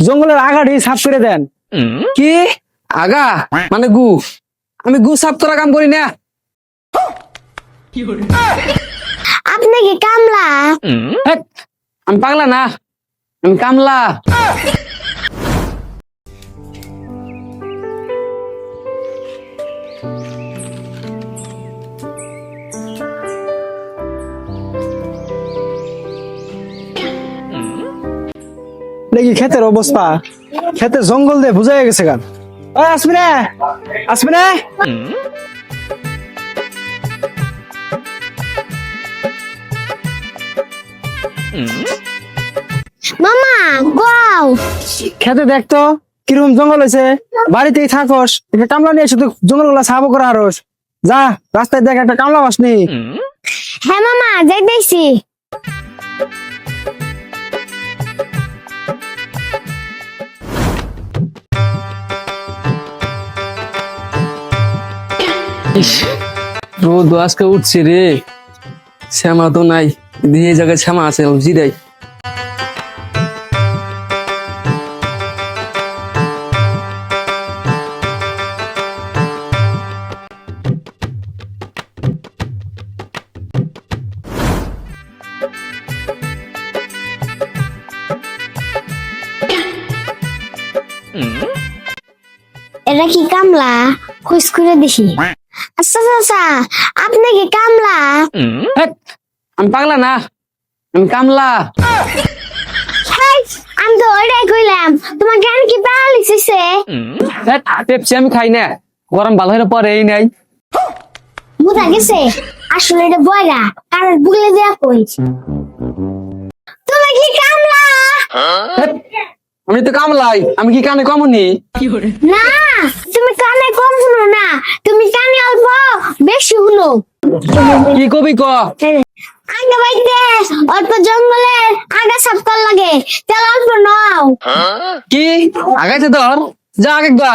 জঙ্গলের আগাটি সাফ করে দেন। কি আগা মানে গু? আমি গু সাফ করা কাম করি না। আপনি কি কামলা? হেৎ, আমি পাগলা না, আমি কামলা। দেখি ক্ষেতের অবস্থা, ক্ষেতের জঙ্গল দিয়ে বুঝাই গেছে গান। আসবি না, আসবি না। মামা গাও। খেতে দেখতো কিরকম জঙ্গল হয়েছে। বাড়িতেই থাকস, একটা কামলা নিয়ে এসে তুই জঙ্গল গুলা সাফ করে আরস। যা রাস্তায় দেখ একটা কামলা পাসনি। হ্যাঁ মামা যাইতেছি। ইস, রোদ আজকে উঠছে রে। শ্যামা তো নাই, দিয়ে জায়গায় শ্যামা আছে জিরাই। এটা কি কামলা? খুশ করে দেখি। আচ্ছা চাচা, আপনি কি কামলা? হেৎ, আমি পাগলা না, আমি কামলা। হেই, আমি তো ওইটাই কইলাম, তোমার জ্ঞান কি প্যারালিসিসে? হেৎ, পেপসি আমি খাই না, গরম ভালো হলে পরে এই নাই। বুঝা গেছে আসলে এটা বয়রা, কারণ বুগলে দেয়া কই। তুমি কি কামলা? হেৎ, আমি তো কামলাই, আমি কি কানে কমনি? না, তুমি কানে কম শুনো না, তুমি কানে অল্প বেশি শুনো। কি কবি ক? আগে বাইতে অল্প জঙ্গলের আগা সাফ কর লাগে, তেল অল্প নাও। কি আগাইতে ধর, যা আগে গা।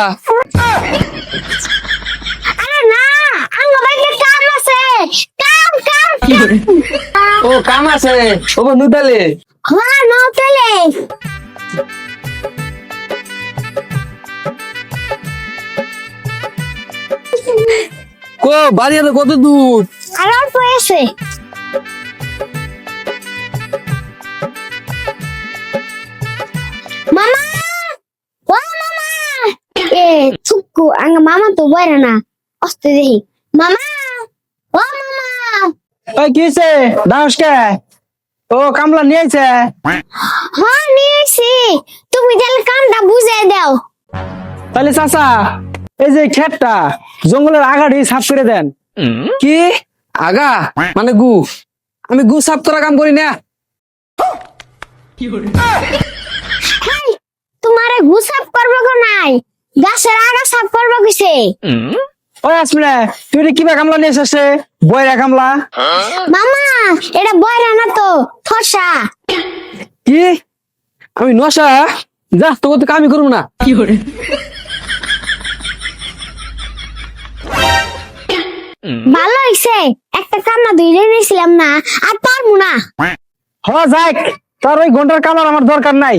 আরে না, আগে বাইতে কাম আছে, কাম কাম কাম। ও কাম আছে, ও নুদালে। হ্যাঁ নাও তেলে। কো বাড়ি আর কত দূর? আর অল্প আছে। মামা, ও মামা, এ চুক্কু আঙ্গ মামা তো বয়রা না, অস্তে দেখি। মামা, ও মামা। ওই কি হয়েছে দাস কে? ও কামলা নিয়ে আইছে। হ্যাঁ নিয়েছি, তুমি তাহলে কামটা বুঝাই দাও। তাহলে চাচা এই যে ক্ষেতটা জঙ্গলের আগাটি সাফ করে দেন। কি আগা মানে গু? আমি গু সাফ করা কাম করি না। হেই, তোমারে গুসাপ করবো গো নাই, গাছের আগা সাফ করবো কিসে? ওই আসবি না, তুই কিবা কামলা নিয়ে এসেছে? বয়রা কামলা। মামা, এটা বয়রা না তো, থসা। কি আমি নশা? যা তোকে তো কামই করবো না। ভালো হইছে, একটা কান্না ধুইরে নিয়েছিলাম না, আর পারবো না। হ যাক, তোর ওই ঘন্টার কামলার আমার দরকার নাই।